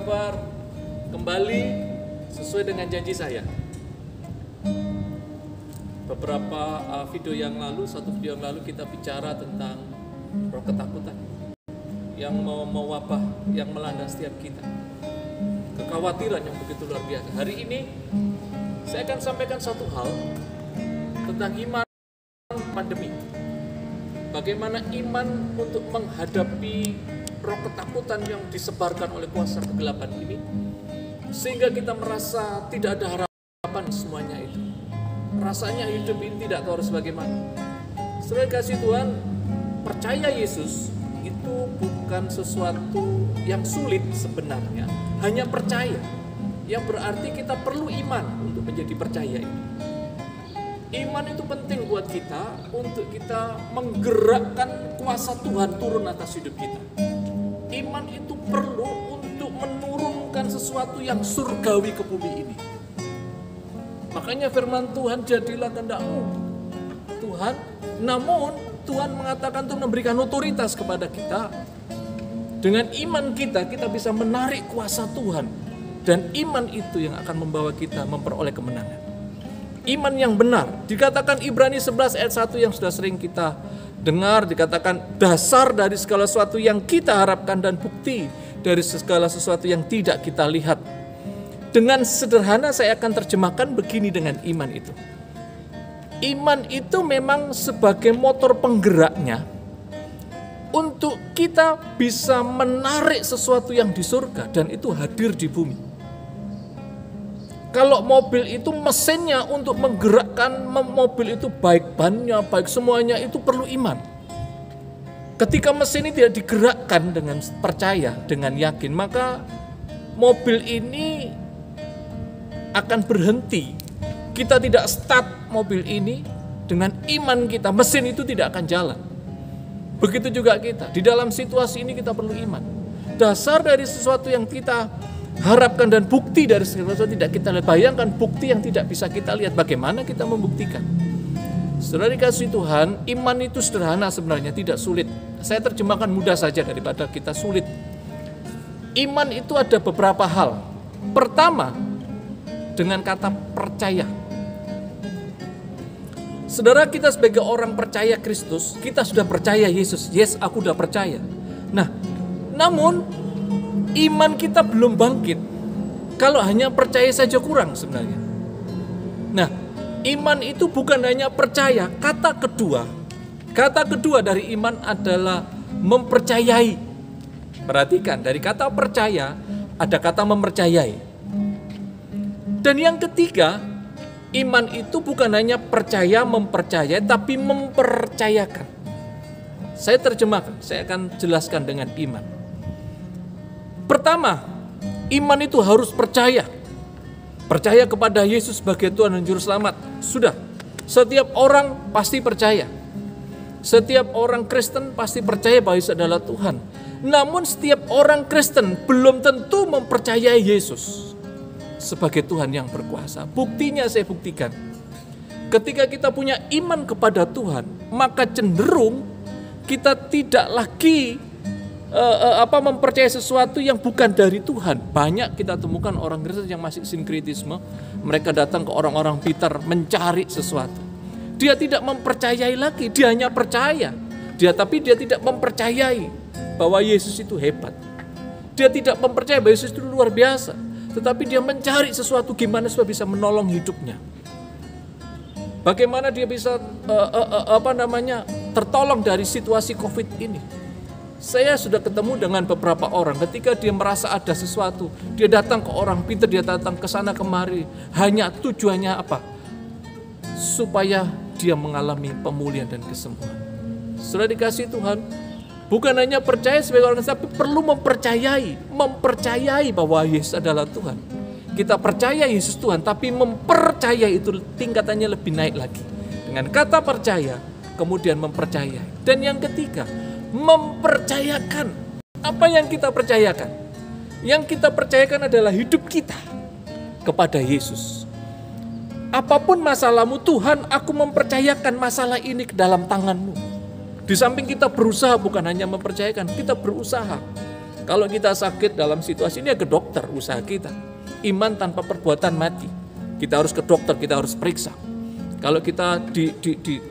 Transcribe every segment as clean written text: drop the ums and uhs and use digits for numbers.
kabar? Kembali sesuai dengan janji saya. Beberapa video yang lalu, satu video yang lalu kita bicara tentang roh ketakutan yang mewabah, yang melanda setiap kita. Kekhawatiran yang begitu luar biasa. Hari ini saya akan sampaikan satu hal tentang iman pandemi. Bagaimana iman untuk menghadapi roh ketakutan yang disebarkan oleh kuasa kegelapan ini, sehingga kita merasa tidak ada harapan semuanya itu. Rasanya hidup ini tidak tahu harus bagaimana. Saudara kasih Tuhan, percaya Yesus itu bukan sesuatu yang sulit sebenarnya, hanya percaya. Yang berarti kita perlu iman untuk menjadi percaya ini. Iman itu penting buat kita untuk kita menggerakkan kuasa Tuhan turun atas hidup kita. Iman itu perlu untuk menurunkan sesuatu yang surgawi ke bumi ini. Makanya firman Tuhan, jadilah kehendak-Mu Tuhan, namun Tuhan mengatakan untuk memberikan otoritas kepada kita. Dengan iman kita bisa menarik kuasa Tuhan. Dan iman itu yang akan membawa kita memperoleh kemenangan. Iman yang benar, dikatakan Ibrani 11 ayat 1 yang sudah sering kita dengar, dikatakan dasar dari segala sesuatu yang kita harapkan dan bukti dari segala sesuatu yang tidak kita lihat. Dengan sederhana saya akan terjemahkan begini dengan iman itu. Iman itu memang sebagai motor penggeraknya untuk kita bisa menarik sesuatu yang di surga dan itu hadir di bumi. Kalau mobil itu mesinnya untuk menggerakkan mobil itu, baik bannya, baik semuanya itu perlu iman. Ketika mesin ini tidak digerakkan dengan percaya, dengan yakin, maka mobil ini akan berhenti. Kita tidak start mobil ini dengan iman kita, mesin itu tidak akan jalan. Begitu juga kita, di dalam situasi ini kita perlu iman. Dasar dari sesuatu yang kita harapkan dan bukti dari sesuatu tidak kita lihat. Bayangkan bukti yang tidak bisa kita lihat, bagaimana kita membuktikan? Saudara dikasih Tuhan, iman itu sederhana sebenarnya, tidak sulit. Saya terjemahkan mudah saja daripada kita sulit. Iman itu ada beberapa hal. Pertama, dengan kata percaya. Saudara, kita sebagai orang percaya Kristus, kita sudah percaya Yesus. Yes, aku sudah percaya. Nah, namun iman kita belum bangkit. Kalau hanya percaya saja kurang sebenarnya. Nah, iman itu bukan hanya percaya. Kata kedua dari iman adalah mempercayai. Perhatikan, dari kata percaya ada kata mempercayai. Dan yang ketiga, iman itu bukan hanya percaya, mempercayai, tapi mempercayakan. Saya terjemahkan, saya akan jelaskan dengan iman. Pertama, iman itu harus percaya. Percaya kepada Yesus sebagai Tuhan dan Juru Selamat. Sudah, setiap orang pasti percaya. Setiap orang Kristen pasti percaya bahwa Yesus adalah Tuhan. Namun setiap orang Kristen belum tentu mempercayai Yesus sebagai Tuhan yang berkuasa. Buktinya saya buktikan. Ketika kita punya iman kepada Tuhan, maka cenderung kita tidak lagi mempercayai sesuatu yang bukan dari Tuhan. Banyak kita temukan orang Kristen yang masih sinkretisme. Mereka datang ke orang-orang pintar mencari sesuatu. Dia tidak mempercayai lagi, dia hanya percaya. Tapi dia tidak mempercayai bahwa Yesus itu hebat. Dia tidak mempercayai bahwa Yesus itu luar biasa. Tetapi dia mencari sesuatu gimana supaya bisa menolong hidupnya. Bagaimana dia bisa tertolong dari situasi COVID ini. Saya sudah ketemu dengan beberapa orang ketika dia merasa ada sesuatu, dia datang ke orang pintar, dia datang ke sana kemari, hanya tujuannya apa? Supaya dia mengalami pemulihan dan kesembuhan. Sudah dikasih Tuhan, bukan hanya percaya sebagai orang Kristen, tapi perlu mempercayai bahwa Yesus adalah Tuhan. Kita percaya Yesus Tuhan, tapi mempercayai itu tingkatannya lebih naik lagi. Dengan kata percaya, kemudian mempercayai. Dan yang ketiga, mempercayakan. Apa yang kita percayakan? Yang kita percayakan adalah hidup kita kepada Yesus. Apapun masalahmu, Tuhan, aku mempercayakan masalah ini ke dalam tangan-Mu. Di samping kita berusaha, bukan hanya mempercayakan, kita berusaha. Kalau kita sakit dalam situasi ini ya ke dokter usaha kita. Iman tanpa perbuatan mati. Kita harus ke dokter, kita harus periksa. Kalau kita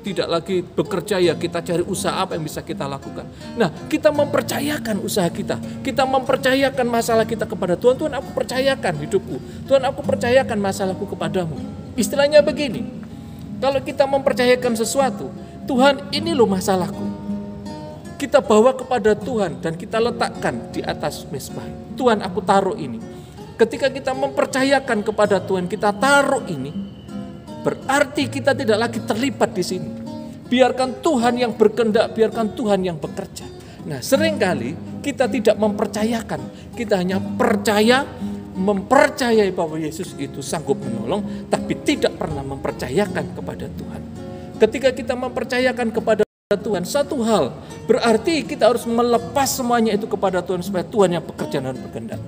tidak lagi bekerja ya kita cari usaha apa yang bisa kita lakukan. Nah, kita mempercayakan usaha kita. Kita mempercayakan masalah kita kepada Tuhan. Tuhan, aku percayakan hidupku. Tuhan, aku percayakan masalahku kepadamu. Istilahnya begini. Kalau kita mempercayakan sesuatu, Tuhan, ini loh masalahku. Kita bawa kepada Tuhan dan kita letakkan di atas mezbah. Tuhan, aku taruh ini. Ketika kita mempercayakan kepada Tuhan, kita taruh ini. Berarti kita tidak lagi terlibat di sini. Biarkan Tuhan yang berkehendak, biarkan Tuhan yang bekerja. Nah, seringkali kita tidak mempercayakan. Kita hanya mempercayai bahwa Yesus itu sanggup menolong, tapi tidak pernah mempercayakan kepada Tuhan. Ketika kita mempercayakan kepada Tuhan, satu hal, berarti kita harus melepas semuanya itu kepada Tuhan supaya Tuhan yang bekerja dan berkehendak.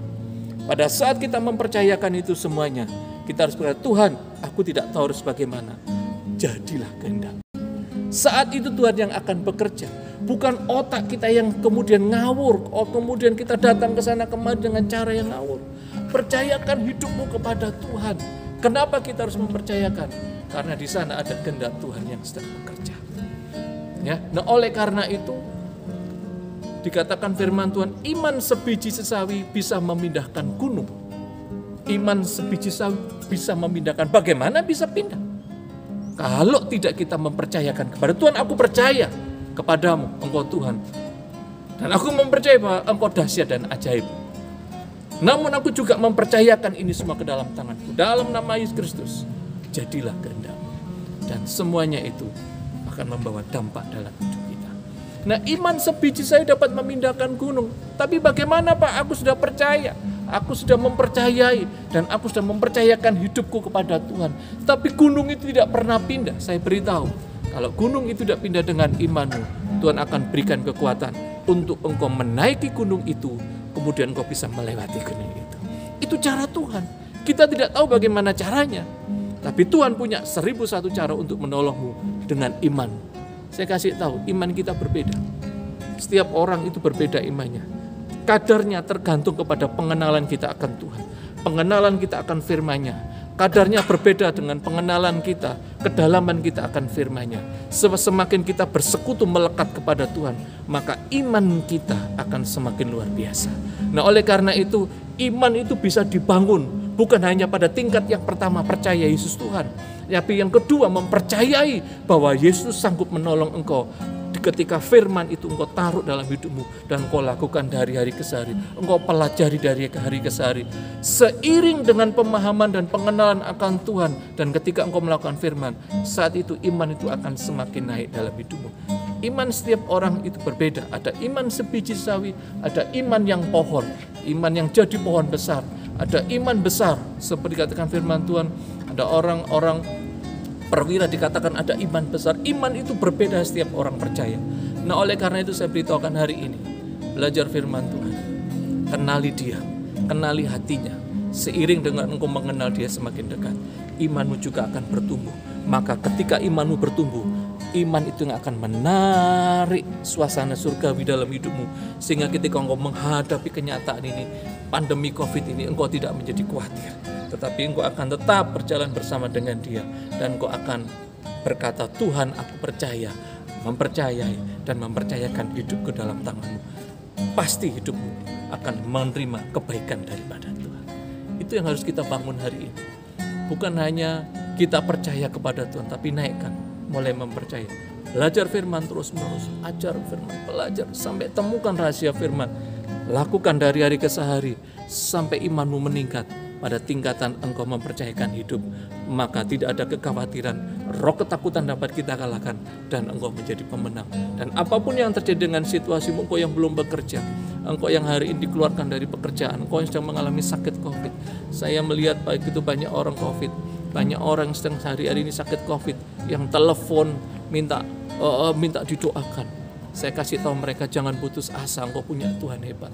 Pada saat kita mempercayakan itu semuanya, kita harus berkata, Tuhan, aku tidak tahu harus bagaimana. Jadilah kehendak. Saat itu Tuhan yang akan bekerja. Bukan otak kita yang kemudian ngawur. Kemudian kita datang ke sana kemari dengan cara yang ngawur. Percayakan hidupmu kepada Tuhan. Kenapa kita harus mempercayakan? Karena di sana ada kehendak Tuhan yang sedang bekerja. Ya, nah oleh karena itu dikatakan firman Tuhan, iman sebiji sesawi bisa memindahkan gunung. Iman sebiji sawi bisa memindahkan. Bagaimana bisa pindah? Kalau tidak kita mempercayakan kepada Tuhan, aku percaya kepadamu, Engkau Tuhan. Dan aku mempercayai bahwa Engkau dahsyat dan ajaib. Namun aku juga mempercayakan ini semua ke dalam tanganku. Dalam nama Yesus Kristus, jadilah kehendak-Mu. Dan semuanya itu akan membawa dampak dalam hidup kita. Nah, iman sebiji sawi dapat memindahkan gunung. Tapi bagaimana Pak? Aku sudah percaya. Aku sudah mempercayai dan aku sudah mempercayakan hidupku kepada Tuhan. Tapi gunung itu tidak pernah pindah. Saya beritahu, kalau gunung itu tidak pindah dengan imanmu, Tuhan akan berikan kekuatan untuk engkau menaiki gunung itu, kemudian engkau bisa melewati gunung itu. Itu cara Tuhan. Kita tidak tahu bagaimana caranya, tapi Tuhan punya 1001 cara untuk menolongmu dengan iman. Saya kasih tahu, iman kita berbeda. Setiap orang itu berbeda imannya. Kadarnya tergantung kepada pengenalan kita akan Tuhan. Pengenalan kita akan firman-Nya. Kadarnya berbeda dengan pengenalan kita, kedalaman kita akan firman-Nya. Semakin kita bersekutu melekat kepada Tuhan, maka iman kita akan semakin luar biasa. Nah, oleh karena itu, iman itu bisa dibangun bukan hanya pada tingkat yang pertama percaya Yesus Tuhan, tapi yang kedua mempercayai bahwa Yesus sanggup menolong engkau. Ketika firman itu engkau taruh dalam hidupmu dan engkau lakukan dari hari ke hari, engkau pelajari dari hari ke hari, seiring dengan pemahaman dan pengenalan akan Tuhan, dan ketika engkau melakukan firman, saat itu iman itu akan semakin naik dalam hidupmu. Iman setiap orang itu berbeda. Ada iman sebiji sawi, ada iman yang pohon, iman yang jadi pohon besar, ada iman besar seperti katakan firman Tuhan. Ada orang-orang perwira dikatakan ada iman besar. Iman itu berbeda setiap orang percaya. Nah, oleh karena itu saya beritahukan hari ini, belajar firman Tuhan. Kenali Dia, kenali hatinya. Seiring dengan engkau mengenal Dia semakin dekat, imanmu juga akan bertumbuh. Maka ketika imanmu bertumbuh, iman itu yang akan menarik suasana surgawi dalam hidupmu. Sehingga ketika engkau menghadapi kenyataan ini, pandemi COVID ini, engkau tidak menjadi khawatir. Tetapi engkau akan tetap berjalan bersama dengan Dia. Dan engkau akan berkata, Tuhan, aku percaya, mempercayai dan mempercayakan hidupku dalam tangan-Mu. Pasti hidupmu akan menerima kebaikan daripada Tuhan. Itu yang harus kita bangun hari ini. Bukan hanya kita percaya kepada Tuhan, tapi naikkan, mulai mempercayai. Belajar firman terus-menerus, ajar firman, belajar sampai temukan rahasia firman. Lakukan dari hari ke hari sampai imanmu meningkat. Pada tingkatan engkau mempercayakan hidup, maka tidak ada kekhawatiran, roh ketakutan dapat kita kalahkan, dan engkau menjadi pemenang. Dan apapun yang terjadi dengan situasimu, engkau yang belum bekerja, engkau yang hari ini dikeluarkan dari pekerjaan, engkau yang sedang mengalami sakit COVID. Saya melihat baik itu banyak orang COVID, banyak orang yang sedang hari-hari ini sakit COVID, yang telepon minta didoakan. Saya kasih tahu mereka, jangan putus asa, engkau punya Tuhan hebat.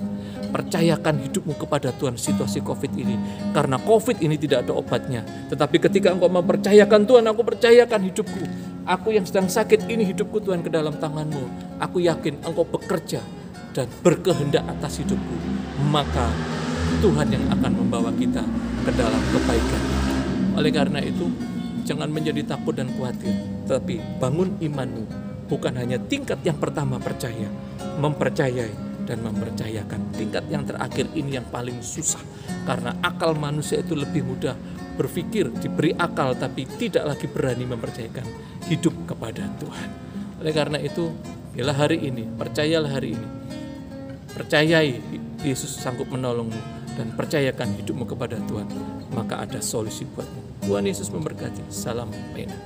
Percayakan hidupmu kepada Tuhan situasi COVID ini. Karena COVID ini tidak ada obatnya. Tetapi ketika engkau mempercayakan Tuhan, aku percayakan hidupku. Aku yang sedang sakit ini, hidupku Tuhan ke dalam tangan-Mu. Aku yakin engkau bekerja dan berkehendak atas hidupku. maka Tuhan yang akan membawa kita ke dalam kebaikan. Oleh karena itu, jangan menjadi takut dan khawatir, tapi bangun imanmu. Bukan hanya tingkat yang pertama percaya, mempercayai dan mempercayakan. Tingkat yang terakhir ini yang paling susah, karena akal manusia itu lebih mudah berpikir, diberi akal tapi tidak lagi berani mempercayakan hidup kepada Tuhan. Oleh karena itu, bila hari ini, percayalah hari ini, percayai Yesus sanggup menolongmu dan percayakan hidupmu kepada Tuhan, maka ada solusi buatmu. Tuhan Yesus memberkati. Salam Pena.